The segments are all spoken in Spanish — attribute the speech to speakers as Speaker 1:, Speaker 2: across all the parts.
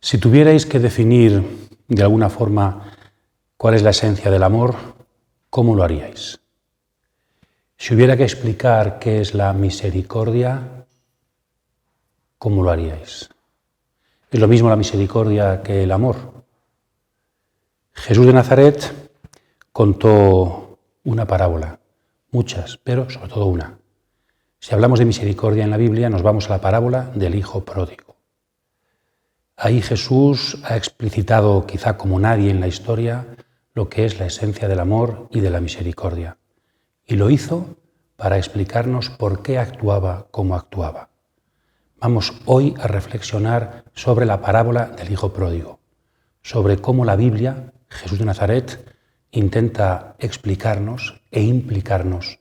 Speaker 1: Si tuvierais que definir de alguna forma cuál es la esencia del amor, ¿cómo lo haríais? Si hubiera que explicar qué es la misericordia, ¿cómo lo haríais? ¿Es lo mismo la misericordia que el amor? Jesús de Nazaret contó una parábola, muchas, pero sobre todo una. Si hablamos de misericordia en la Biblia, nos vamos a la parábola del Hijo Pródigo. Ahí Jesús ha explicitado, quizá como nadie en la historia, lo que es la esencia del amor y de la misericordia. Y lo hizo para explicarnos por qué actuaba como actuaba. Vamos hoy a reflexionar sobre la parábola del Hijo Pródigo, sobre cómo la Biblia, Jesús de Nazaret, intenta explicarnos e implicarnos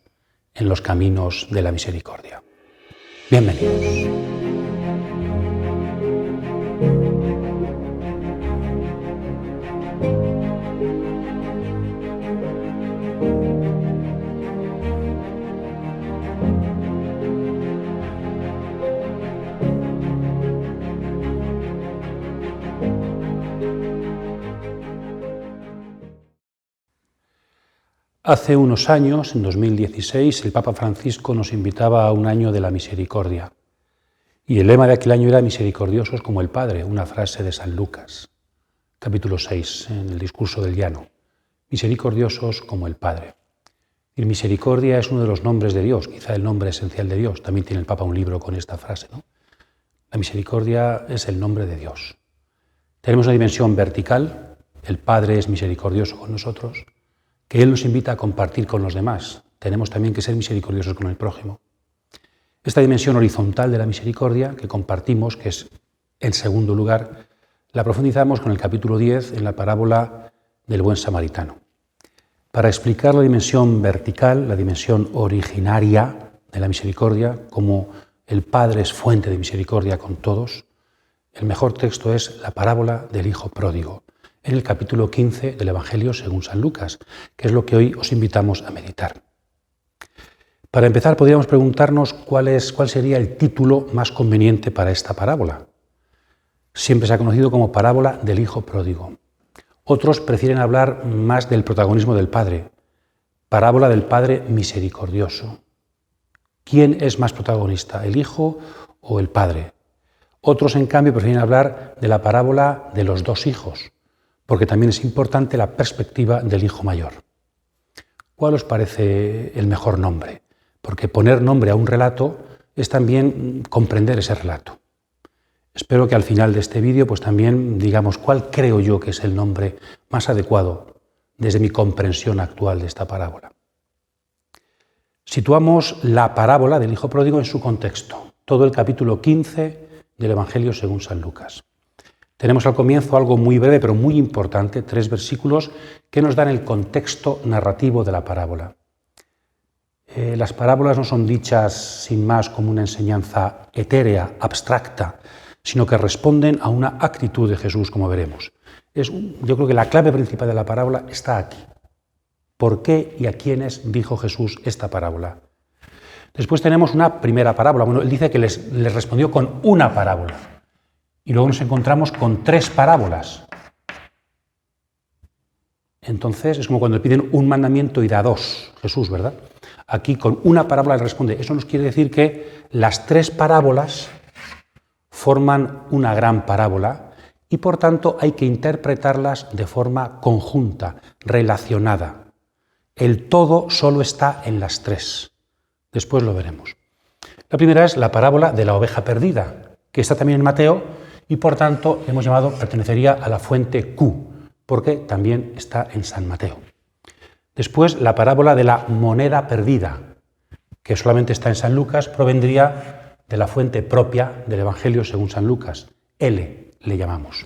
Speaker 1: en los caminos de la misericordia. Bienvenidos. Hace unos años, en 2016, el Papa Francisco nos invitaba a un año de la misericordia. Y el lema de aquel año era misericordiosos como el Padre, una frase de San Lucas, capítulo 6, en el discurso del llano. Misericordiosos como el Padre. Y misericordia es uno de los nombres de Dios, quizá el nombre esencial de Dios. También tiene el Papa un libro con esta frase, ¿no? La misericordia es el nombre de Dios. Tenemos una dimensión vertical, el Padre es misericordioso con nosotros, que Él nos invita a compartir con los demás. Tenemos también que ser misericordiosos con el prójimo. Esta dimensión horizontal de la misericordia que compartimos, que es en segundo lugar, la profundizamos con el capítulo 10 en la parábola del buen samaritano. Para explicar la dimensión vertical, la dimensión originaria de la misericordia, como el Padre es fuente de misericordia con todos, el mejor texto es la parábola del Hijo Pródigo, en el capítulo 15 del Evangelio según San Lucas, que es lo que hoy os invitamos a meditar. Para empezar, podríamos preguntarnos cuál sería el título más conveniente para esta parábola. Siempre se ha conocido como parábola del Hijo Pródigo. Otros prefieren hablar más del protagonismo del Padre, parábola del Padre misericordioso. ¿Quién es más protagonista, el Hijo o el Padre? Otros, en cambio, prefieren hablar de la parábola de los dos hijos, porque también es importante la perspectiva del hijo mayor. ¿Cuál os parece el mejor nombre? Porque poner nombre a un relato es también comprender ese relato. Espero que al final de este vídeo pues también digamos cuál creo yo que es el nombre más adecuado desde mi comprensión actual de esta parábola. Situamos la parábola del Hijo Pródigo en su contexto, todo el capítulo 15 del Evangelio según San Lucas. Tenemos al comienzo algo muy breve pero muy importante, 3 versículos que nos dan el contexto narrativo de la parábola. Las parábolas no son dichas sin más como una enseñanza etérea, abstracta, sino que responden a una actitud de Jesús, como veremos. Yo creo que la clave principal de la parábola está aquí. ¿Por qué y a quiénes dijo Jesús esta parábola? Después tenemos una primera parábola. Bueno, él dice que les respondió con una parábola. Y luego nos encontramos con 3 parábolas. Entonces es como cuando le piden un mandamiento y da 2, Jesús, ¿verdad? Aquí con una parábola le responde. Eso nos quiere decir que las 3 parábolas forman una gran parábola y por tanto hay que interpretarlas de forma conjunta, relacionada. El todo solo está en las 3. Después lo veremos. La primera es la parábola de la oveja perdida, que está también en Mateo, y por tanto hemos llamado, pertenecería a la fuente Q, porque también está en San Mateo. Después la parábola de la moneda perdida, que solamente está en San Lucas, provendría de la fuente propia del Evangelio según San Lucas, L le llamamos.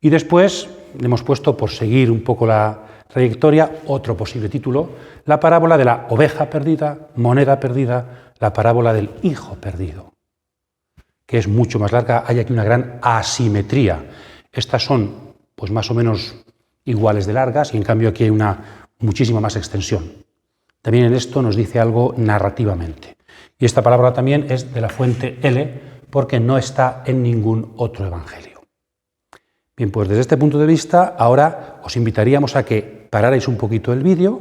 Speaker 1: Y después le hemos puesto, por seguir un poco la trayectoria, otro posible título, la parábola de la oveja perdida, moneda perdida, la parábola del hijo perdido, que es mucho más larga, hay aquí una gran asimetría. Estas son pues más o menos iguales de largas y en cambio aquí hay una muchísima más extensión. También en esto nos dice algo narrativamente. Y esta palabra también es de la fuente L porque no está en ningún otro evangelio. Bien, pues desde este punto de vista, ahora os invitaríamos a que pararais un poquito el vídeo,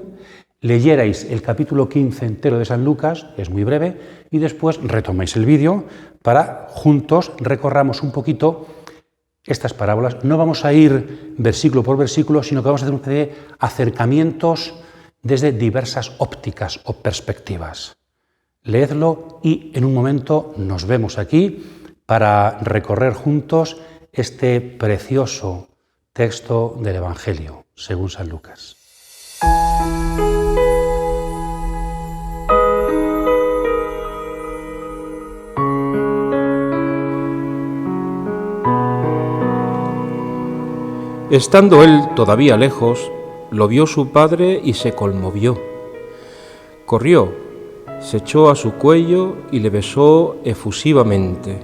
Speaker 1: leyerais el capítulo 15 entero de San Lucas, que es muy breve, y después retomáis el vídeo para juntos recorramos un poquito estas parábolas. No vamos a ir versículo por versículo, sino que vamos a hacer una serie de acercamientos desde diversas ópticas o perspectivas. Leedlo y en un momento nos vemos aquí para recorrer juntos este precioso texto del Evangelio, según San Lucas.
Speaker 2: Estando él todavía lejos, lo vio su padre y se conmovió. Corrió, se echó a su cuello y le besó efusivamente.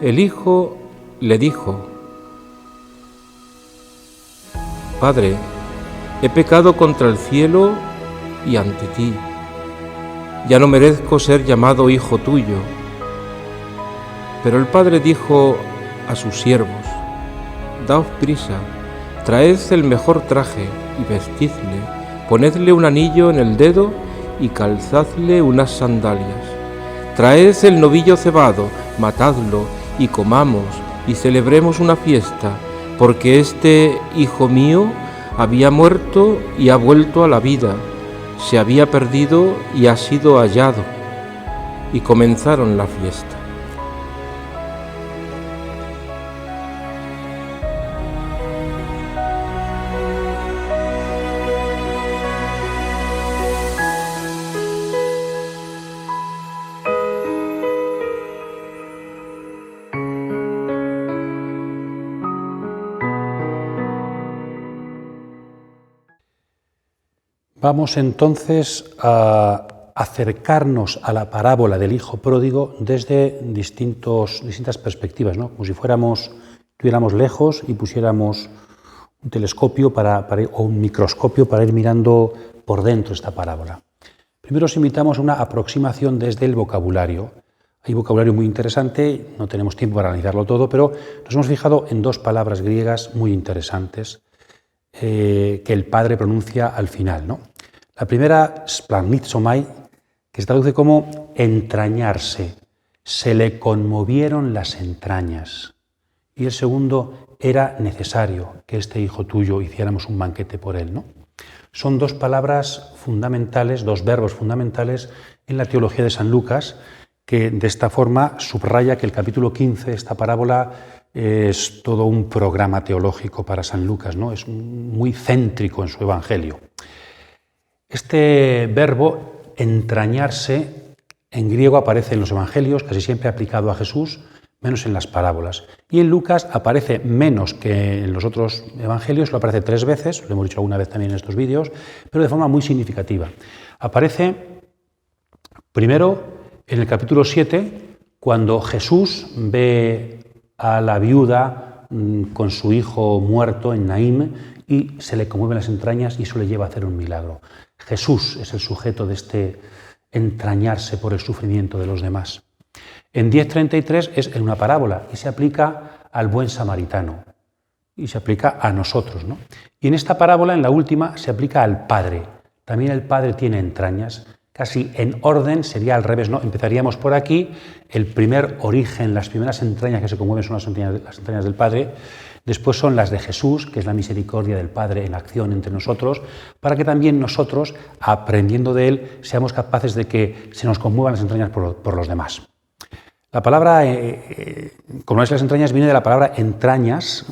Speaker 2: El hijo le dijo: Padre, he pecado contra el cielo y ante ti. Ya no merezco ser llamado hijo tuyo. Pero el padre dijo a sus siervos: Daos prisa, traed el mejor traje y vestidle, ponedle un anillo en el dedo y calzadle unas sandalias. Traed el novillo cebado, matadlo y comamos y celebremos una fiesta, porque este hijo mío había muerto y ha vuelto a la vida, se había perdido y ha sido hallado. Y comenzaron la fiesta.
Speaker 1: Vamos entonces a acercarnos a la parábola del hijo pródigo desde distintas perspectivas, ¿no? Como si estuviéramos lejos y pusiéramos un telescopio o un microscopio para ir mirando por dentro esta parábola. Primero os invitamos a una aproximación desde el vocabulario. Hay vocabulario muy interesante, no tenemos tiempo para analizarlo todo, pero nos hemos fijado en dos palabras griegas muy interesantes que el padre pronuncia al final, ¿no? La primera, splanizomai, que se traduce como entrañarse, se le conmovieron las entrañas. Y el segundo, era necesario que este hijo tuyo hiciéramos un banquete por él, ¿no? Son dos palabras fundamentales, dos verbos fundamentales en la teología de San Lucas, que de esta forma subraya que el capítulo 15 de esta parábola es todo un programa teológico para San Lucas, ¿no? Es muy céntrico en su evangelio. Este verbo, entrañarse, en griego aparece en los evangelios, casi siempre aplicado a Jesús, menos en las parábolas. Y en Lucas aparece menos que en los otros evangelios, lo aparece 3 veces, lo hemos dicho alguna vez también en estos vídeos, pero de forma muy significativa. Aparece primero en el capítulo 7, cuando Jesús ve a la viuda con su hijo muerto en Naín y se le conmueven las entrañas y eso le lleva a hacer un milagro. Jesús es el sujeto de este entrañarse por el sufrimiento de los demás. En 10:33 es en una parábola y se aplica al buen samaritano y se aplica a nosotros, ¿no? Y en esta parábola, en la última, se aplica al Padre. También el Padre tiene entrañas. Casi en orden sería al revés, ¿no? Empezaríamos por aquí, el primer origen, las primeras entrañas que se conmueven son las entrañas del Padre, después son las de Jesús, que es la misericordia del Padre en acción entre nosotros, para que también nosotros, aprendiendo de Él, seamos capaces de que se nos conmuevan las entrañas por los demás. La palabra, como es las entrañas, viene de la palabra entrañas,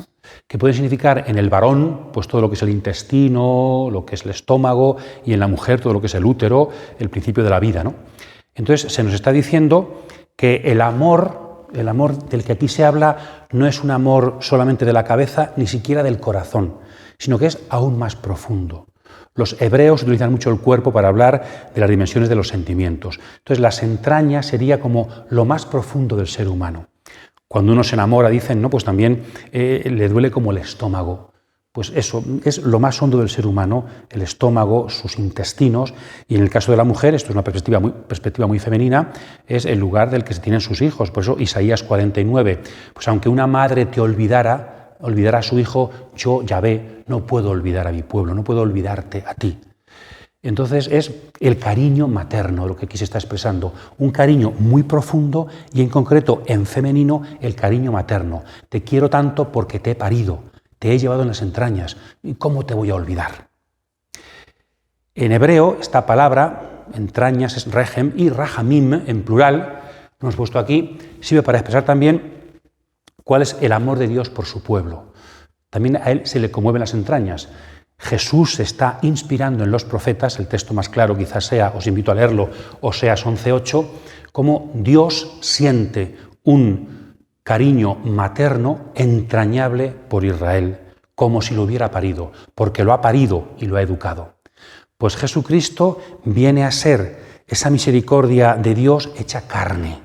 Speaker 1: que puede significar en el varón pues todo lo que es el intestino, lo que es el estómago, y en la mujer todo lo que es el útero, el principio de la vida, ¿no? Entonces se nos está diciendo que el amor del que aquí se habla no es un amor solamente de la cabeza, ni siquiera del corazón, sino que es aún más profundo. Los hebreos utilizan mucho el cuerpo para hablar de las dimensiones de los sentimientos. Entonces las entrañas sería como lo más profundo del ser humano. Cuando uno se enamora, dicen, ¿no? Pues también le duele como el estómago. Pues eso es lo más hondo del ser humano, el estómago, sus intestinos, y en el caso de la mujer, esto es una perspectiva muy femenina, es el lugar del que se tienen sus hijos. Por eso Isaías 49, pues aunque una madre te olvidara, olvidará a su hijo, yo, Yahvé, no puedo olvidar a mi pueblo, no puedo olvidarte a ti. Entonces es el cariño materno lo que aquí se está expresando, un cariño muy profundo y en concreto en femenino el cariño materno. Te quiero tanto porque te he parido, te he llevado en las entrañas, ¿y cómo te voy a olvidar? En hebreo esta palabra, entrañas, es rehem y rahamim en plural, lo hemos puesto aquí, sirve para expresar también cuál es el amor de Dios por su pueblo. También a él se le conmueven las entrañas. Jesús se está inspirando en los profetas, el texto más claro quizás sea, os invito a leerlo, Oseas 11:8, cómo Dios siente un cariño materno entrañable por Israel, como si lo hubiera parido, porque lo ha parido y lo ha educado. Pues Jesucristo viene a ser esa misericordia de Dios hecha carne.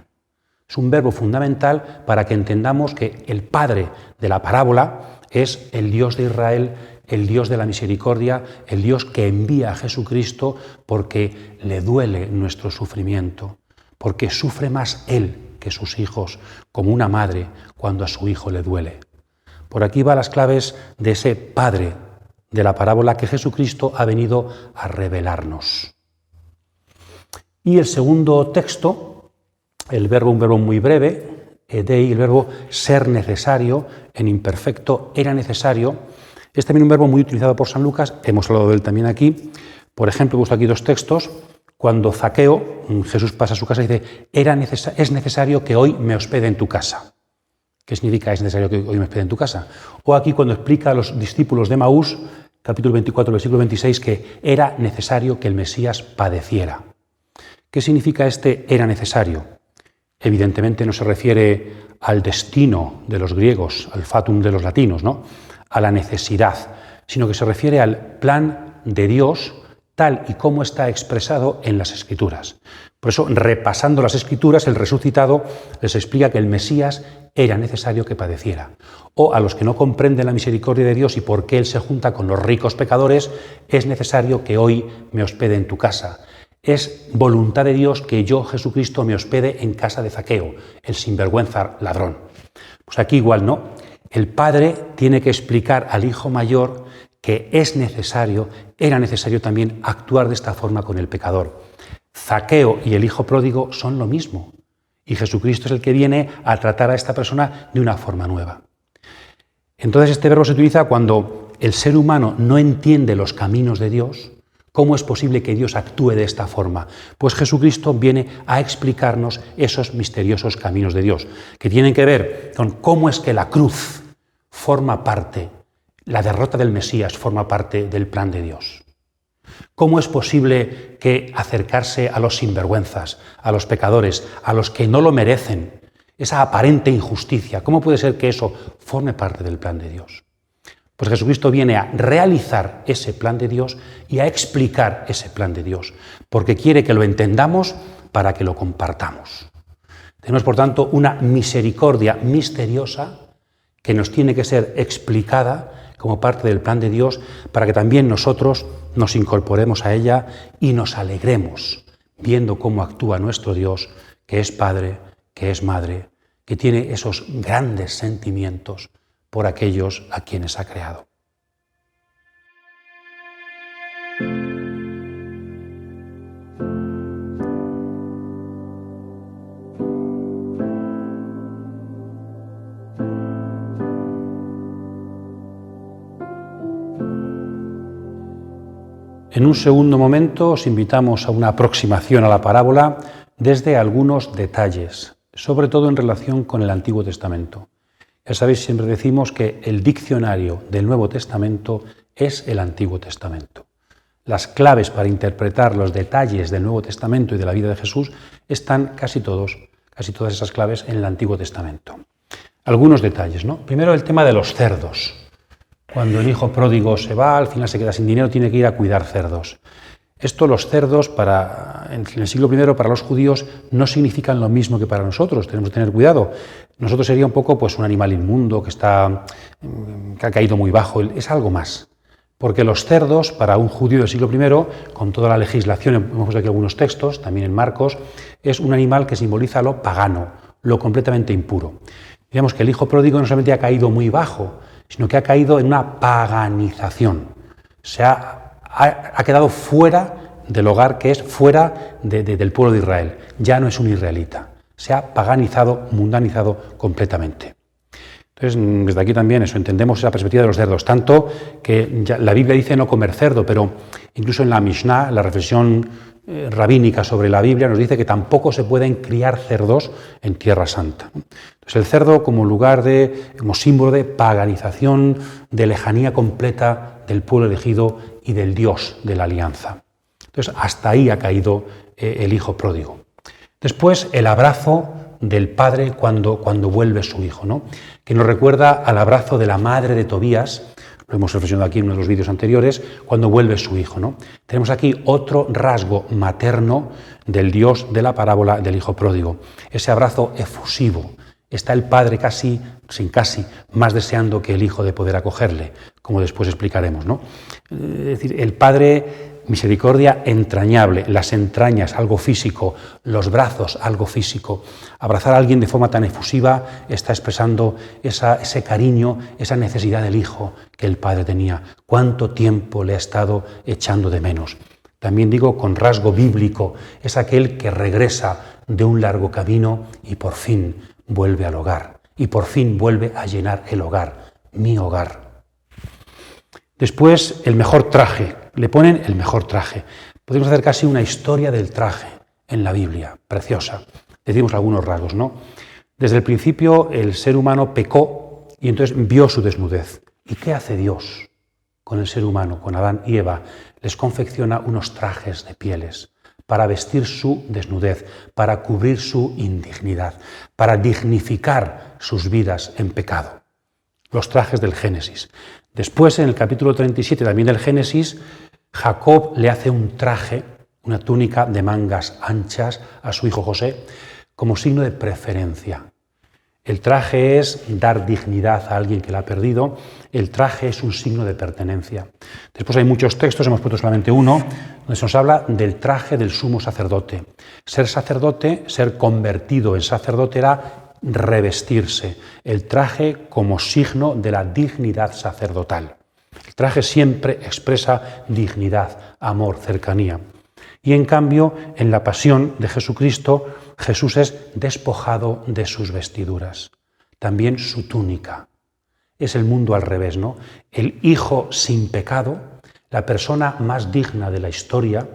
Speaker 1: Es un verbo fundamental para que entendamos que el Padre de la parábola es el Dios de Israel, el Dios de la misericordia, el Dios que envía a Jesucristo porque le duele nuestro sufrimiento, porque sufre más Él que sus hijos, como una madre cuando a su hijo le duele. Por aquí van las claves de ese Padre de la parábola que Jesucristo ha venido a revelarnos. Y el segundo texto, un verbo muy breve, edei, el verbo ser necesario, en imperfecto, era necesario, es también un verbo muy utilizado por San Lucas, hemos hablado de él también aquí. Por ejemplo, he puesto aquí dos textos. Cuando Zaqueo, Jesús pasa a su casa y dice, es necesario que hoy me hospede en tu casa. ¿Qué significa es necesario que hoy me hospede en tu casa? O aquí cuando explica a los discípulos de Maús, capítulo 24, versículo 26, que era necesario que el Mesías padeciera. ¿Qué significa este era necesario? Evidentemente no se refiere al destino de los griegos, al fatum de los latinos, ¿no? A la necesidad, sino que se refiere al plan de Dios tal y como está expresado en las Escrituras. Por eso, repasando las Escrituras, el resucitado les explica que el Mesías era necesario que padeciera. O a los que no comprenden la misericordia de Dios y por qué Él se junta con los ricos pecadores, es necesario que hoy me hospede en tu casa. Es voluntad de Dios que yo, Jesucristo, me hospede en casa de Zaqueo, el sinvergüenza ladrón. Pues aquí igual, ¿no? El padre tiene que explicar al hijo mayor que era necesario también actuar de esta forma con el pecador. Zaqueo y el hijo pródigo son lo mismo. Y Jesucristo es el que viene a tratar a esta persona de una forma nueva. Entonces este verbo se utiliza cuando el ser humano no entiende los caminos de Dios. ¿Cómo es posible que Dios actúe de esta forma? Pues Jesucristo viene a explicarnos esos misteriosos caminos de Dios, que tienen que ver con cómo es que la cruz forma parte, la derrota del Mesías forma parte del plan de Dios. ¿Cómo es posible que acercarse a los sinvergüenzas, a los pecadores, a los que no lo merecen, esa aparente injusticia, cómo puede ser que eso forme parte del plan de Dios? Pues Jesucristo viene a realizar ese plan de Dios y a explicar ese plan de Dios, porque quiere que lo entendamos para que lo compartamos. Tenemos, por tanto, una misericordia misteriosa que nos tiene que ser explicada como parte del plan de Dios para que también nosotros nos incorporemos a ella y nos alegremos viendo cómo actúa nuestro Dios, que es Padre, que es Madre, que tiene esos grandes sentimientos por aquellos a quienes ha creado. En un segundo momento os invitamos a una aproximación a la parábola desde algunos detalles, sobre todo en relación con el Antiguo Testamento. Ya sabéis, siempre decimos que el diccionario del Nuevo Testamento es el Antiguo Testamento. Las claves para interpretar los detalles del Nuevo Testamento y de la vida de Jesús están casi todas esas claves en el Antiguo Testamento. Algunos detalles, ¿no? Primero el tema de los cerdos. Cuando el hijo pródigo se va, al final se queda sin dinero, tiene que ir a cuidar cerdos. Esto, los cerdos, en el siglo I para los judíos no significan lo mismo que para nosotros, tenemos que tener cuidado. Nosotros sería un poco pues, un animal inmundo que ha caído muy bajo, es algo más. Porque los cerdos, para un judío del siglo I, con toda la legislación, hemos puesto aquí algunos textos, también en Marcos, es un animal que simboliza lo pagano, lo completamente impuro. Digamos que el hijo pródigo no solamente ha caído muy bajo, sino que ha caído en una paganización. Ha quedado fuera del hogar, que es fuera del pueblo de Israel. Ya no es un israelita. Se ha paganizado, mundanizado completamente. Entonces, desde aquí también entendemos esa perspectiva de los cerdos, tanto que ya la Biblia dice no comer cerdo, pero incluso en la Mishnah, la reflexión rabínica sobre la Biblia, nos dice que tampoco se pueden criar cerdos en Tierra Santa. Entonces, el cerdo como como símbolo de paganización, de lejanía completa del pueblo elegido y del Dios de la alianza. Entonces, hasta ahí ha caído el hijo pródigo. Después, el abrazo del padre cuando vuelve su hijo, ¿no? Que nos recuerda al abrazo de la madre de Tobías, lo hemos reflexionado aquí en uno de los vídeos anteriores, cuando vuelve su hijo, ¿no? Tenemos aquí otro rasgo materno del Dios de la parábola del hijo pródigo, ese abrazo efusivo. Está el padre casi más deseando que el hijo de poder acogerle, como después explicaremos, ¿no? Es decir, el padre, misericordia entrañable, las entrañas, algo físico, los brazos, algo físico. Abrazar a alguien de forma tan efusiva está expresando ese cariño, esa necesidad del hijo que el padre tenía. ¿Cuánto tiempo le ha estado echando de menos? También digo con rasgo bíblico, es aquel que regresa de un largo camino y por fin vuelve al hogar, y por fin vuelve a llenar el hogar, mi hogar. Después, el mejor traje. Le ponen el mejor traje. Podemos hacer casi una historia del traje en la Biblia, preciosa. Decimos algunos rasgos, ¿no? Desde el principio el ser humano pecó y entonces vio su desnudez. ¿Y qué hace Dios con el ser humano, con Adán y Eva? Les confecciona unos trajes de pieles para vestir su desnudez, para cubrir su indignidad, para dignificar sus vidas en pecado. Los trajes del Génesis. Después, en el capítulo 37 también del Génesis, Jacob le hace un traje, una túnica de mangas anchas a su hijo José, como signo de preferencia. El traje es dar dignidad a alguien que la ha perdido, el traje es un signo de pertenencia. Después hay muchos textos, hemos puesto solamente uno, donde se nos habla del traje del sumo sacerdote. Ser sacerdote, ser convertido en sacerdote era revestirse, el traje como signo de la dignidad sacerdotal. El traje siempre expresa dignidad, amor, cercanía. Y en cambio, en la pasión de Jesucristo, Jesús es despojado de sus vestiduras, también su túnica. Es el mundo al revés, ¿no? El hijo sin pecado, la persona más digna de la historia,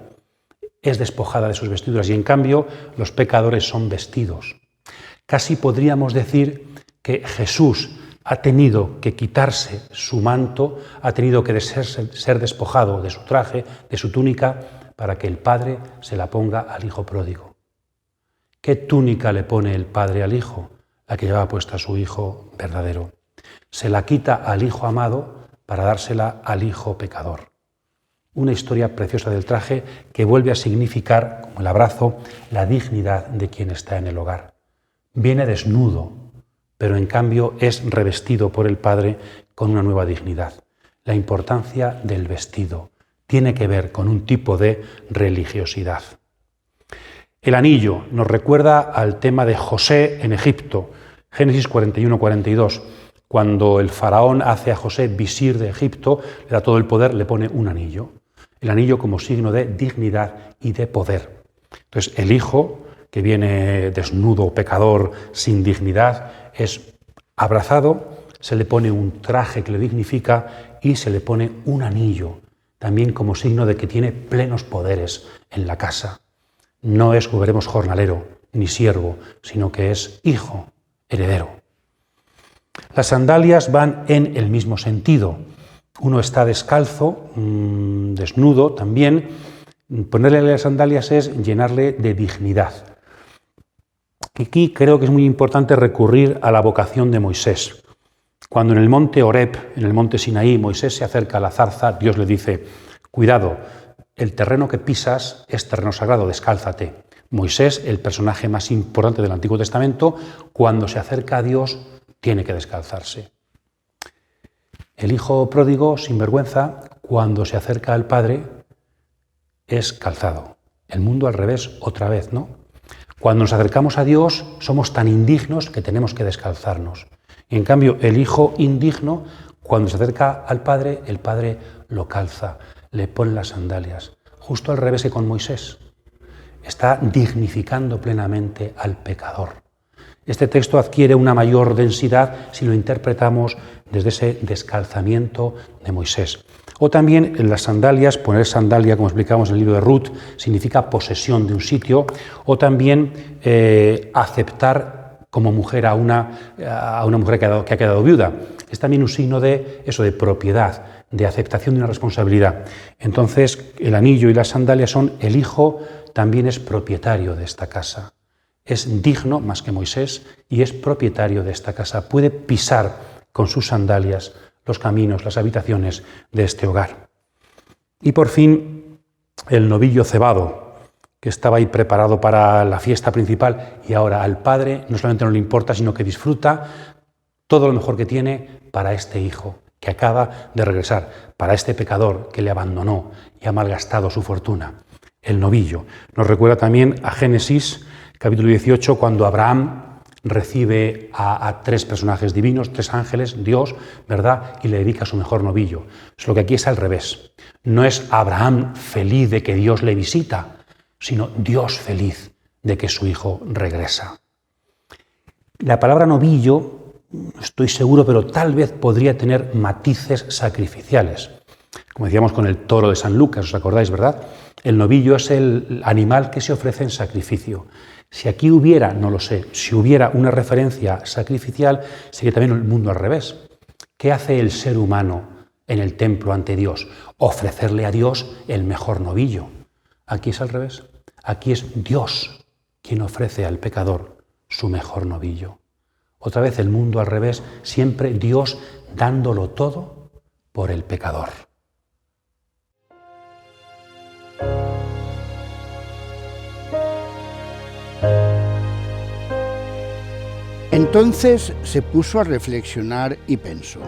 Speaker 1: es despojada de sus vestiduras y en cambio los pecadores son vestidos. Casi podríamos decir que Jesús ha tenido que quitarse su manto, ha tenido que ser despojado de su traje, de su túnica, para que el Padre se la ponga al Hijo pródigo. ¿Qué túnica le pone el Padre al Hijo? La que llevaba puesta su Hijo verdadero. Se la quita al Hijo amado para dársela al Hijo pecador. Una historia preciosa del traje que vuelve a significar, como el abrazo, la dignidad de quien está en el hogar. Viene desnudo, pero en cambio es revestido por el Padre con una nueva dignidad. La importancia del vestido tiene que ver con un tipo de religiosidad. El anillo nos recuerda al tema de José en Egipto, Génesis 41-42. Cuando el faraón hace a José visir de Egipto, le da todo el poder, le pone un anillo. El anillo como signo de dignidad y de poder. Entonces el hijo, que viene desnudo, pecador, sin dignidad, es abrazado, se le pone un traje que le dignifica y se le pone un anillo, también como signo de que tiene plenos poderes en la casa. No es, como veremos, jornalero ni siervo, sino que es hijo, heredero. Las sandalias van en el mismo sentido. Uno está descalzo, desnudo también. Ponerle las sandalias es llenarle de dignidad. Aquí creo que es muy importante recurrir a la vocación de Moisés. Cuando en el monte Horeb, en el monte Sinaí, Moisés se acerca a la zarza, Dios le dice: cuidado, el terreno que pisas es terreno sagrado, descálzate. Moisés, el personaje más importante del Antiguo Testamento, cuando se acerca a Dios, tiene que descalzarse. El hijo pródigo, sin vergüenza, cuando se acerca al Padre, es calzado. El mundo al revés, otra vez, ¿no? Cuando nos acercamos a Dios, somos tan indignos que tenemos que descalzarnos. Y en cambio, el hijo indigno, Cuando se acerca al Padre, el Padre lo calza, le pone las sandalias. Justo al revés que con Moisés. Está dignificando plenamente al pecador. Este texto adquiere una mayor densidad si lo interpretamos desde ese descalzamiento de Moisés. O también en las sandalias, poner sandalia, como explicamos en el libro de Ruth, significa posesión de un sitio, o también aceptar como mujer a una mujer que ha quedado viuda. Es también un signo de eso, de propiedad, de aceptación de una responsabilidad. Entonces, el anillo y las sandalias son el hijo también es propietario de esta casa. Es digno más que Moisés y es propietario de esta casa. Puede pisar con sus sandalias los caminos, las habitaciones de este hogar. Y por fin, el novillo cebado, que estaba ahí preparado para la fiesta principal y ahora al padre no solamente no le importa, sino que disfruta todo lo mejor que tiene para este hijo que acaba de regresar, para este pecador que le abandonó y ha malgastado su fortuna. El novillo. Nos recuerda también a Génesis, capítulo 18, cuando Abraham recibe a tres personajes divinos, tres ángeles, Dios, ¿verdad? Y le dedica su mejor novillo. Lo que aquí es al revés. No es Abraham feliz de que Dios le visita, sino Dios feliz de que su hijo regresa. La palabra novillo, no estoy seguro, pero tal vez podría tener matices sacrificiales. Como decíamos con el toro de San Lucas, ¿os acordáis, verdad? El novillo es el animal que se ofrece en sacrificio. Si aquí hubiera, no lo sé, si hubiera una referencia sacrificial, sería también el mundo al revés. ¿Qué hace el ser humano en el templo ante Dios? Ofrecerle a Dios el mejor novillo. Aquí es al revés. Aquí es Dios quien ofrece al pecador su mejor novillo. Otra vez el mundo al revés, siempre Dios dándolo todo por el pecador.
Speaker 3: Entonces se puso a reflexionar y pensó: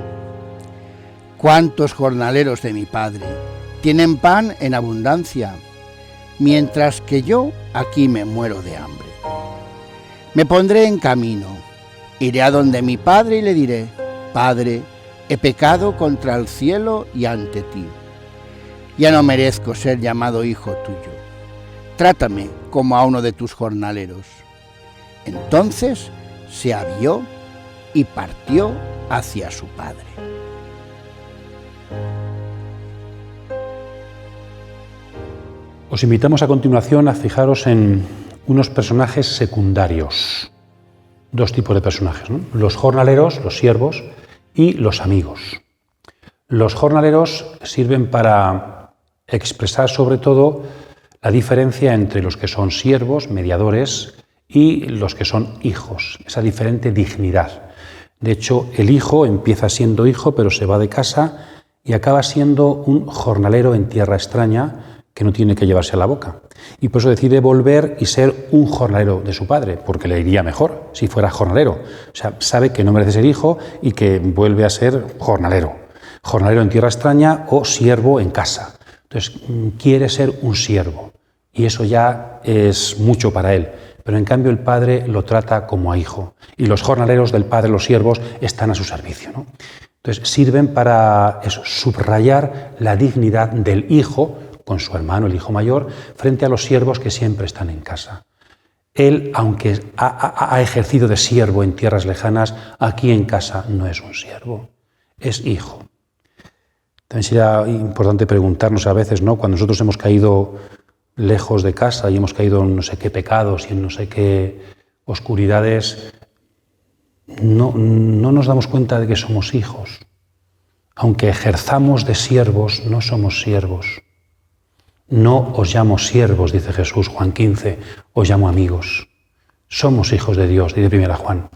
Speaker 3: ¿cuántos jornaleros de mi padre tienen pan en abundancia, mientras que yo aquí me muero de hambre? Me pondré en camino, iré a donde mi padre y le diré: Padre, he pecado contra el cielo y ante ti. Ya no merezco ser llamado hijo tuyo. Trátame como a uno de tus jornaleros. Entonces se avió y partió hacia su padre.
Speaker 1: Os invitamos a continuación a fijaros en unos personajes secundarios. Dos tipos de personajes, ¿no? Los jornaleros, los siervos, y los amigos. Los jornaleros sirven para expresar sobre todo la diferencia entre los que son siervos, mediadores, y los que son hijos, esa diferente dignidad. De hecho, el hijo empieza siendo hijo, pero se va de casa y acaba siendo un jornalero en tierra extraña que no tiene que llevarse a la boca. Y por eso decide volver y ser un jornalero de su padre, porque le iría mejor si fuera jornalero. O sea, sabe que no merece ser hijo y que vuelve a ser jornalero. Jornalero en tierra extraña o siervo en casa. Entonces, quiere ser un siervo y eso ya es mucho para él. Pero en cambio el padre lo trata como a hijo y los jornaleros del padre, los siervos, están a su servicio, ¿no? Entonces sirven para eso, subrayar la dignidad del hijo con su hermano, el hijo mayor, frente a los siervos que siempre están en casa. Él, aunque ha ejercido de siervo en tierras lejanas, aquí en casa no es un siervo, es hijo. También sería importante preguntarnos a veces, ¿no? Cuando nosotros hemos caído lejos de casa y hemos caído en no sé qué pecados y en no sé qué oscuridades, no nos damos cuenta de que somos hijos. Aunque ejerzamos de siervos, no somos siervos. No os llamo siervos, dice Jesús, Juan 15, os llamo amigos. Somos hijos de Dios, dice 1 Juan.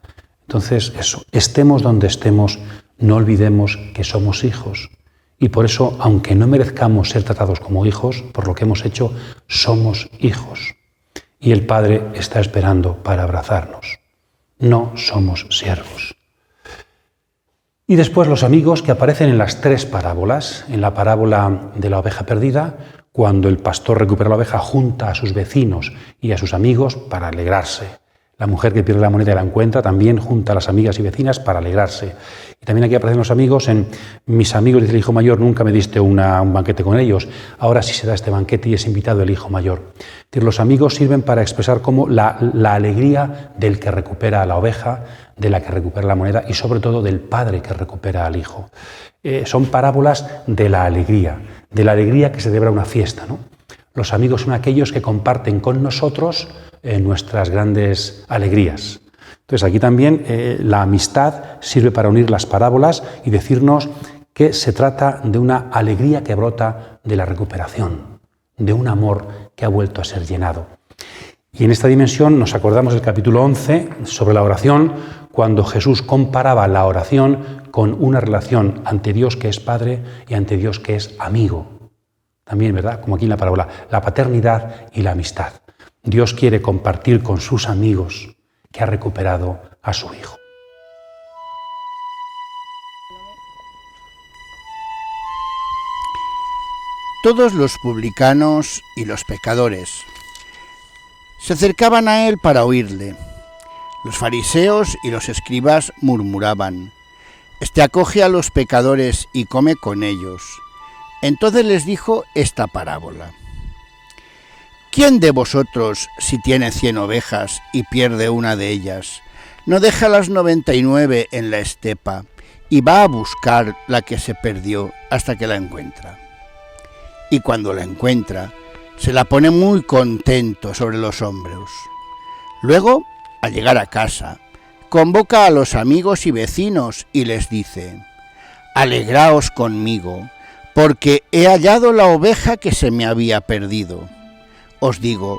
Speaker 1: Entonces, eso, estemos donde estemos, no olvidemos que somos hijos. Y por eso, aunque no merezcamos ser tratados como hijos, por lo que hemos hecho, somos hijos. Y el Padre está esperando para abrazarnos. No somos siervos. Y después los amigos que aparecen en las tres parábolas. En la parábola de la oveja perdida, cuando el pastor recupera la oveja, junta a sus vecinos y a sus amigos para alegrarse. La mujer que pierde la moneda y la encuentra también junta a las amigas y vecinas para alegrarse. Y también aquí aparecen los amigos en mis amigos, dice el hijo mayor, nunca me diste un banquete con ellos. Ahora sí se da este banquete y es invitado el hijo mayor. Es decir, los amigos sirven para expresar como la alegría del que recupera a la oveja, de la que recupera la moneda y sobre todo del padre que recupera al hijo. Son parábolas de la alegría que se celebra una fiesta, ¿no? Los amigos son aquellos que comparten con nosotros nuestras grandes alegrías. Entonces aquí también la amistad sirve para unir las parábolas y decirnos que se trata de una alegría que brota de la recuperación, de un amor que ha vuelto a ser llenado. Y en esta dimensión nos acordamos del capítulo 11 sobre la oración, cuando Jesús comparaba la oración con una relación ante Dios que es Padre y ante Dios que es amigo. También, ¿verdad? Como aquí en la parábola, la paternidad y la amistad. Dios quiere compartir con sus amigos que ha recuperado a su Hijo.
Speaker 3: Todos los publicanos y los pecadores se acercaban a él para oírle. Los fariseos y los escribas murmuraban: «Este acoge a los pecadores y come con ellos». Entonces les dijo esta parábola: ¿quién de vosotros, si tiene 100 ovejas y pierde una de ellas, no deja las 99 en la estepa y va a buscar la que se perdió hasta que la encuentra? Y cuando la encuentra, se la pone muy contento sobre los hombros. Luego, al llegar a casa, convoca a los amigos y vecinos y les dice: «Alegraos conmigo, porque he hallado la oveja que se me había perdido». Os digo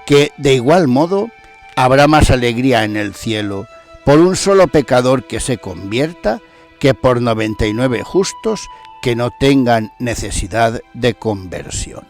Speaker 3: que, de igual modo, habrá más alegría en el cielo por un solo pecador que se convierta que por 99 justos que no tengan necesidad de conversión.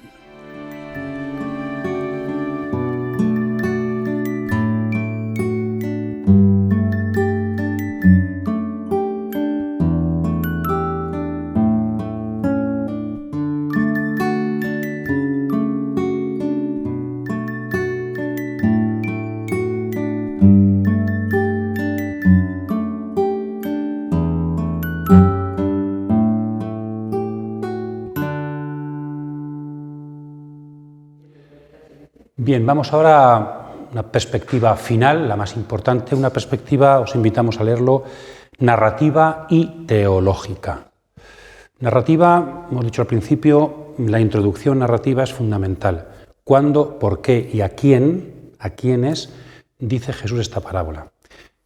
Speaker 1: Bien, vamos ahora a una perspectiva final, la más importante, una perspectiva, os invitamos a leerlo, narrativa y teológica. Narrativa, hemos dicho al principio, la introducción narrativa es fundamental. ¿Cuándo, por qué y a quiénes dice Jesús esta parábola?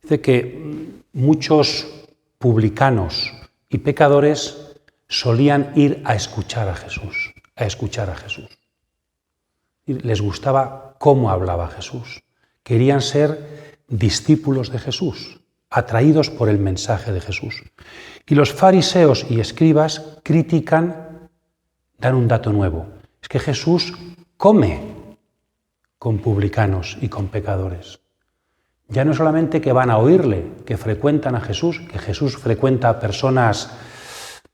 Speaker 1: Dice que muchos publicanos y pecadores solían ir a escuchar a Jesús, Les gustaba cómo hablaba Jesús. Querían ser discípulos de Jesús, atraídos por el mensaje de Jesús. Y los fariseos y escribas critican, dan un dato nuevo. Es que Jesús come con publicanos y con pecadores. Ya no solamente que van a oírle, que frecuentan a Jesús, que Jesús frecuenta a personas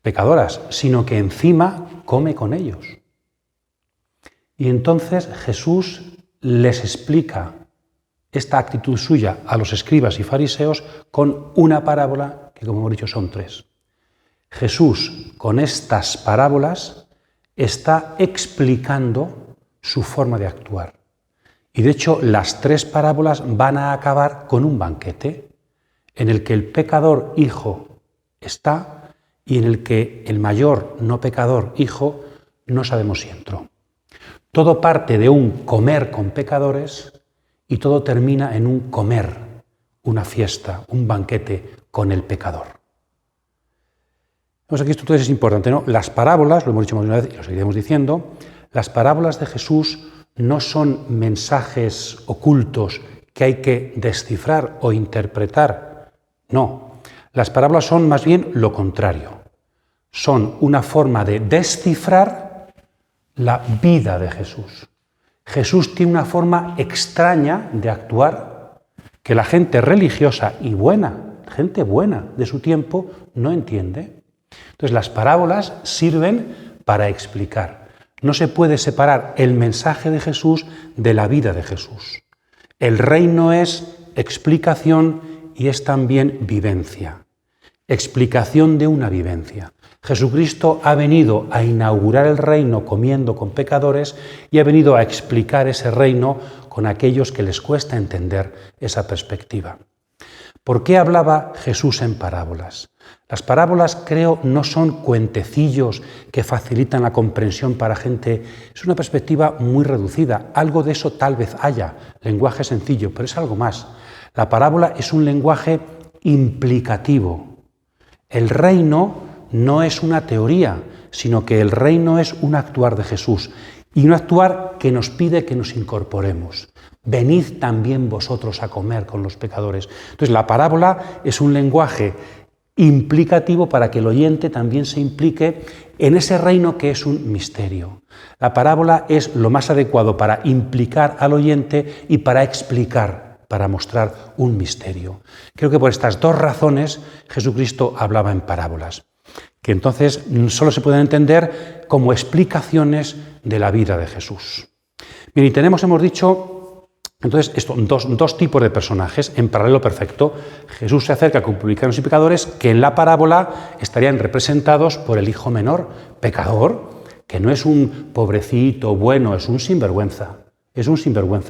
Speaker 1: pecadoras, sino que encima come con ellos. Y entonces Jesús les explica esta actitud suya a los escribas y fariseos con una parábola que, como hemos dicho, son 3. Jesús, con estas parábolas, está explicando su forma de actuar. Y de hecho, las 3 parábolas van a acabar con un banquete en el que el pecador hijo está y en el que el mayor no pecador hijo no sabemos si entró. Todo parte de un comer con pecadores y todo termina en un comer, una fiesta, un banquete con el pecador. Vemos aquí esto entonces es importante, ¿no? Las parábolas, lo hemos dicho más de una vez y lo seguiremos diciendo, las parábolas de Jesús no son mensajes ocultos que hay que descifrar o interpretar. No, las parábolas son más bien lo contrario. Son una forma de descifrar la vida de Jesús. Jesús tiene una forma extraña de actuar que la gente religiosa y buena, gente buena de su tiempo, no entiende. Entonces las parábolas sirven para explicar. No se puede separar el mensaje de Jesús de la vida de Jesús. El reino es explicación y es también vivencia. Explicación de una vivencia. Jesucristo ha venido a inaugurar el reino comiendo con pecadores y ha venido a explicar ese reino con aquellos que les cuesta entender esa perspectiva. ¿Por qué hablaba Jesús en parábolas? Las parábolas, creo, no son cuentecillos que facilitan la comprensión para gente. Es una perspectiva muy reducida. Algo de eso tal vez haya, lenguaje sencillo, pero es algo más. La parábola es un lenguaje implicativo. El reino no es una teoría, sino que el reino es un actuar de Jesús y un actuar que nos pide que nos incorporemos. Venid también vosotros a comer con los pecadores. Entonces, la parábola es un lenguaje implicativo para que el oyente también se implique en ese reino que es un misterio. La parábola es lo más adecuado para implicar al oyente y para explicar, para mostrar un misterio. Creo que por estas dos razones Jesucristo hablaba en parábolas, que entonces solo se pueden entender como explicaciones de la vida de Jesús. Bien, y hemos dicho, entonces, dos tipos de personajes en paralelo perfecto. Jesús se acerca con publicanos y pecadores que en la parábola estarían representados por el hijo menor, pecador, que no es un pobrecito bueno, es un sinvergüenza,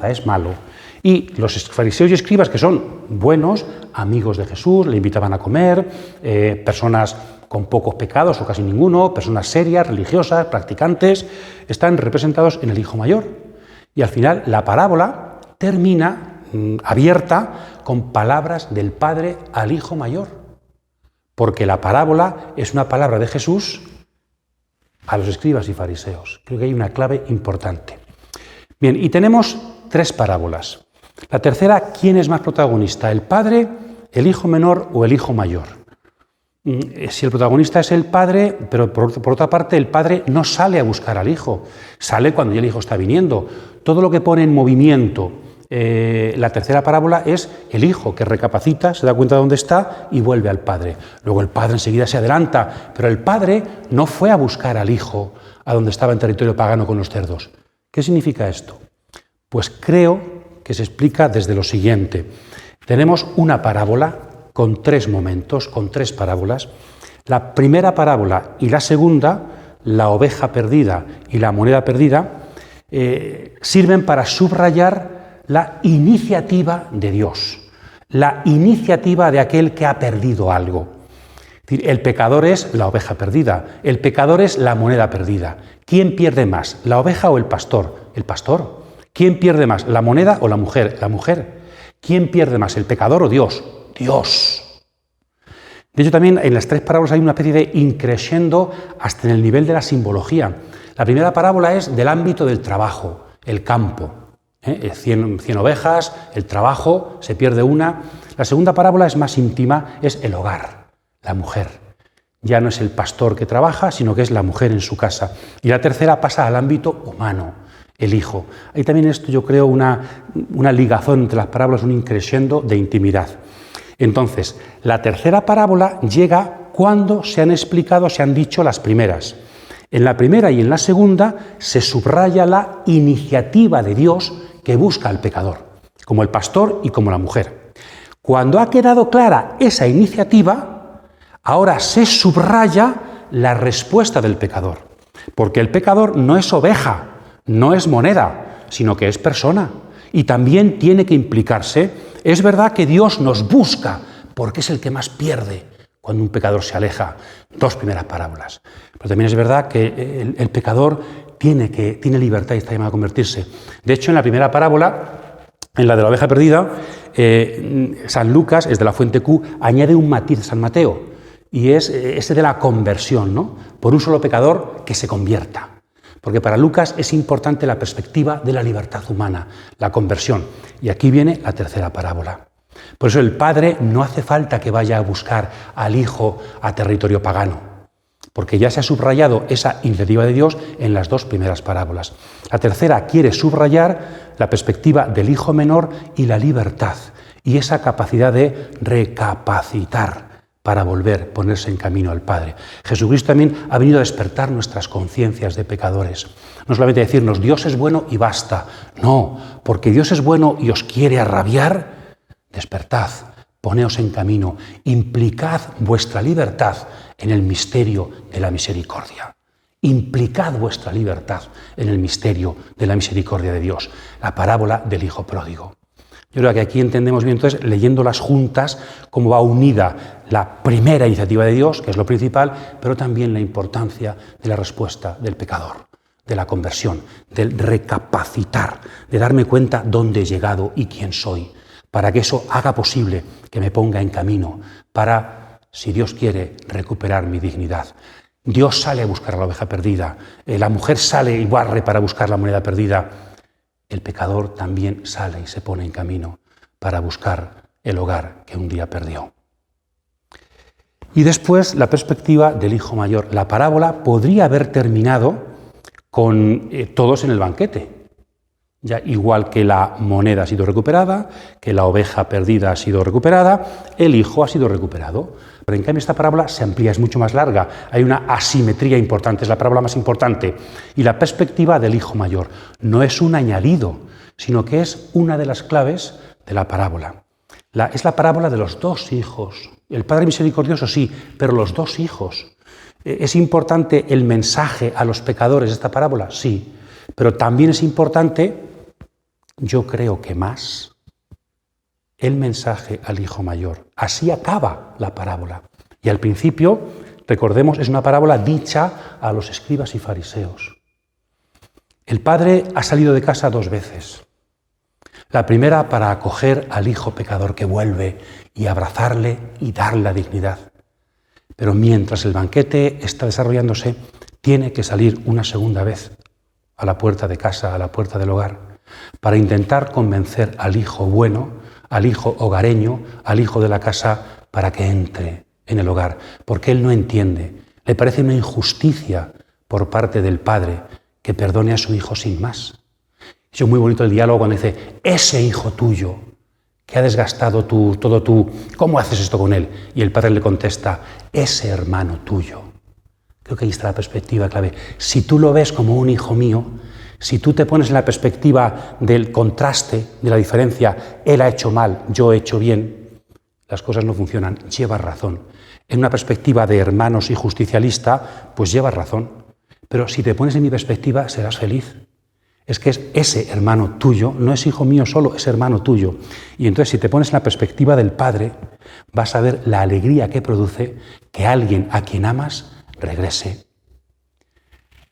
Speaker 1: es malo. Y los fariseos y escribas, que son buenos, amigos de Jesús, le invitaban a comer, personas con pocos pecados o casi ninguno, personas serias, religiosas, practicantes, están representados en el hijo mayor. Y al final la parábola termina abierta con palabras del Padre al Hijo Mayor, porque la parábola es una palabra de Jesús a los escribas y fariseos. Creo que hay una clave importante. Bien, y tenemos 3 parábolas. La tercera, ¿quién es más protagonista? ¿El Padre, el Hijo Menor o el Hijo Mayor? Si el protagonista es el Padre, pero por otra parte el Padre no sale a buscar al Hijo, sale cuando ya el Hijo está viniendo. Todo lo que pone en movimiento la tercera parábola es el Hijo, que recapacita, se da cuenta de dónde está y vuelve al Padre. Luego el Padre enseguida se adelanta, pero el Padre no fue a buscar al Hijo a donde estaba en territorio pagano con los cerdos. ¿Qué significa esto? Pues creo que se explica desde lo siguiente. Tenemos una parábola con 3 momentos, con 3 parábolas. La primera parábola y la segunda, la oveja perdida y la moneda perdida, sirven para subrayar la iniciativa de Dios, la iniciativa de aquel que ha perdido algo. El pecador es la oveja perdida, el pecador es la moneda perdida. ¿Quién pierde más, la oveja o el pastor? El pastor. ¿Quién pierde más, la moneda o la mujer? La mujer. ¿Quién pierde más, el pecador o Dios? Dios. De hecho, también en las 3 parábolas hay una especie de increscendo hasta en el nivel de la simbología. La primera parábola es del ámbito del trabajo, el campo. 100 ovejas, el trabajo, se pierde una. La segunda parábola es más íntima, es el hogar, la mujer. Ya no es el pastor que trabaja, sino que es la mujer en su casa. Y la tercera pasa al ámbito humano, el hijo. Hay también esto, yo creo, una ligazón entre las parábolas, un increscendo de intimidad. Entonces, la tercera parábola llega cuando se han explicado, se han dicho las primeras. En la primera y en la segunda se subraya la iniciativa de Dios que busca al pecador, como el pastor y como la mujer. Cuando ha quedado clara esa iniciativa, ahora se subraya la respuesta del pecador, porque el pecador no es oveja, no es moneda, sino que es persona y también tiene que implicarse. Es verdad que Dios nos busca porque es el que más pierde cuando un pecador se aleja. 2 primeras parábolas. Pero también es verdad que el pecador tiene libertad y está llamado a convertirse. De hecho, en la primera parábola, en la de la oveja perdida, San Lucas, es de la fuente Q, añade un matiz a San Mateo, y es ese de la conversión, ¿no? Por un solo pecador que se convierta. Porque para Lucas es importante la perspectiva de la libertad humana, la conversión. Y aquí viene la tercera parábola. Por eso el Padre no hace falta que vaya a buscar al Hijo a territorio pagano, porque ya se ha subrayado esa iniciativa de Dios en las 2 primeras parábolas. La tercera quiere subrayar la perspectiva del Hijo menor y la libertad, y esa capacidad de recapacitar, para volver, ponerse en camino al Padre. Jesucristo también ha venido a despertar nuestras conciencias de pecadores. No solamente decirnos Dios es bueno y basta. No, porque Dios es bueno y os quiere arrabiar, despertad, poneos en camino, implicad vuestra libertad en el misterio de la misericordia. Implicad vuestra libertad en el misterio de la misericordia de Dios. La parábola del Hijo Pródigo. Yo creo que aquí entendemos bien, entonces, leyéndolas juntas, cómo va unida la primera iniciativa de Dios, que es lo principal, pero también la importancia de la respuesta del pecador, de la conversión, del recapacitar, de darme cuenta dónde he llegado y quién soy, para que eso haga posible que me ponga en camino, para, si Dios quiere, recuperar mi dignidad. Dios sale a buscar a la oveja perdida, la mujer sale y barre para buscar la moneda perdida. El pecador también sale y se pone en camino para buscar el hogar que un día perdió. Y después la perspectiva del hijo mayor. La parábola podría haber terminado con todos en el banquete. Ya, igual que la moneda ha sido recuperada, que la oveja perdida ha sido recuperada, el hijo ha sido recuperado. Pero en cambio esta parábola se amplía, es mucho más larga, hay una asimetría importante, es la parábola más importante. Y la perspectiva del hijo mayor no es un añadido, sino que es una de las claves de la parábola. Es la parábola de los dos hijos. El Padre misericordioso sí, pero los dos hijos. ¿Es importante el mensaje a los pecadores de esta parábola? Sí, pero también es importante, yo creo que más, el mensaje al hijo mayor. Así acaba la parábola. Y al principio, recordemos, es una parábola dicha a los escribas y fariseos. El padre ha salido de casa 2 veces. La primera para acoger al hijo pecador que vuelve y abrazarle y darle la dignidad. Pero mientras el banquete está desarrollándose, tiene que salir una segunda vez a la puerta de casa, a la puerta del hogar, para intentar convencer al hijo bueno, al hijo hogareño, al hijo de la casa, para que entre en el hogar, porque él no entiende. Le parece una injusticia por parte del padre que perdone a su hijo sin más. Es muy bonito el diálogo cuando dice, ese hijo tuyo, que ha desgastado todo tú, ¿cómo haces esto con él? Y el padre le contesta, ese hermano tuyo. Creo que ahí está la perspectiva clave. Si tú lo ves como un hijo mío, si tú te pones en la perspectiva del contraste, de la diferencia, él ha hecho mal, yo he hecho bien, las cosas no funcionan, llevas razón. En una perspectiva de hermanos y justicialista, pues llevas razón. Pero si te pones en mi perspectiva, serás feliz. Es que es ese hermano tuyo, no es hijo mío solo, es hermano tuyo. Y entonces si te pones en la perspectiva del Padre, vas a ver la alegría que produce que alguien a quien amas regrese.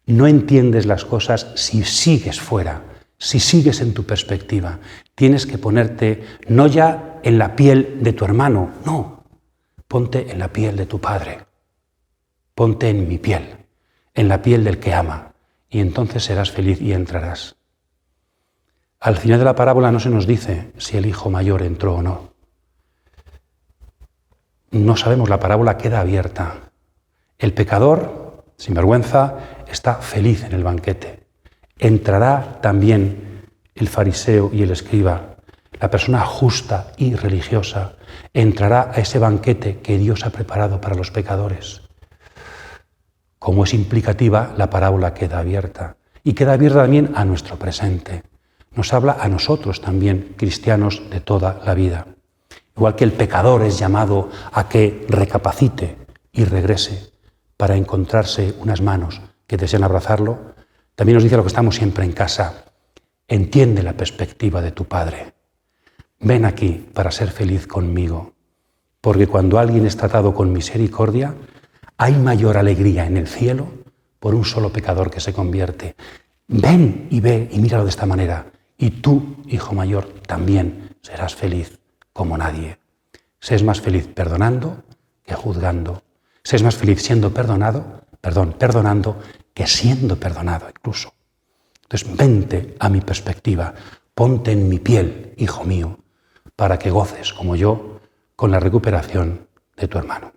Speaker 1: No entiendes las cosas si sigues fuera, si sigues en tu perspectiva. Tienes que ponerte no ya en la piel de tu hermano, no. Ponte en la piel de tu Padre. Ponte en mi piel, en la piel del que ama, y entonces serás feliz y entrarás. Al final de la parábola no se nos dice si el hijo mayor entró o no. No sabemos, la parábola queda abierta. El pecador, sin vergüenza, está feliz en el banquete. Entrará también el fariseo y el escriba, la persona justa y religiosa, entrará a ese banquete que Dios ha preparado para los pecadores. Como es implicativa, la parábola queda abierta. Y queda abierta también a nuestro presente. Nos habla a nosotros también, cristianos de toda la vida. Igual que el pecador es llamado a que recapacite y regrese para encontrarse unas manos que desean abrazarlo, también nos dice lo que estamos siempre en casa. Entiende la perspectiva de tu Padre. Ven aquí para ser feliz conmigo, porque cuando alguien es tratado con misericordia, hay mayor alegría en el cielo por un solo pecador que se convierte. Ven y ve y míralo de esta manera, y tú, hijo mayor, también serás feliz como nadie. Sé más feliz perdonando que juzgando. Sé más feliz siendo perdonando que siendo perdonado incluso. Entonces, vente a mi perspectiva, ponte en mi piel, hijo mío, para que goces, como yo, con la recuperación de tu hermano.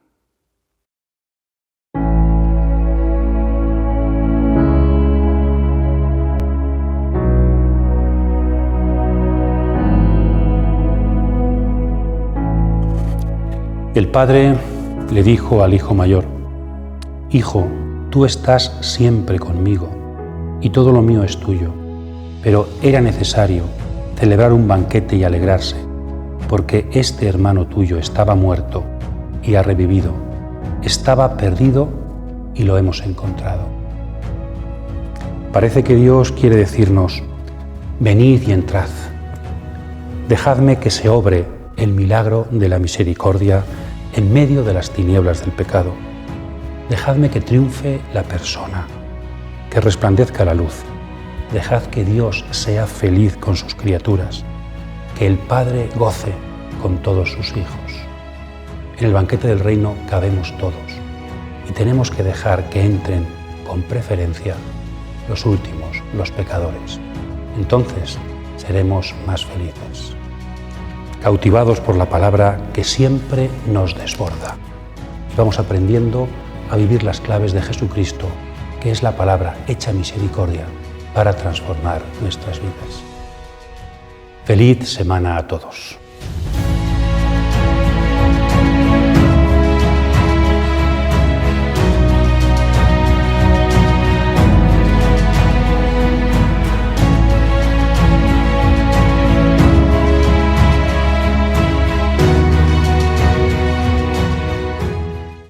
Speaker 1: El Padre le dijo al hijo mayor: «Hijo, tú estás siempre conmigo y todo lo mío es tuyo». Pero era necesario celebrar un banquete y alegrarse, porque este hermano tuyo estaba muerto y ha revivido, estaba perdido y lo hemos encontrado. Parece que Dios quiere decirnos: venid y entrad, dejadme que se obre el milagro de la misericordia en medio de las tinieblas del pecado. Dejadme que triunfe la persona, que resplandezca la luz. Dejad que Dios sea feliz con sus criaturas, que el Padre goce con todos sus hijos. En el banquete del reino cabemos todos y tenemos que dejar que entren con preferencia los últimos, los pecadores. Entonces seremos más felices, cautivados por la palabra que siempre nos desborda. Y vamos aprendiendo a vivir las claves de Jesucristo, que es la palabra hecha misericordia para transformar nuestras vidas. Feliz semana a todos.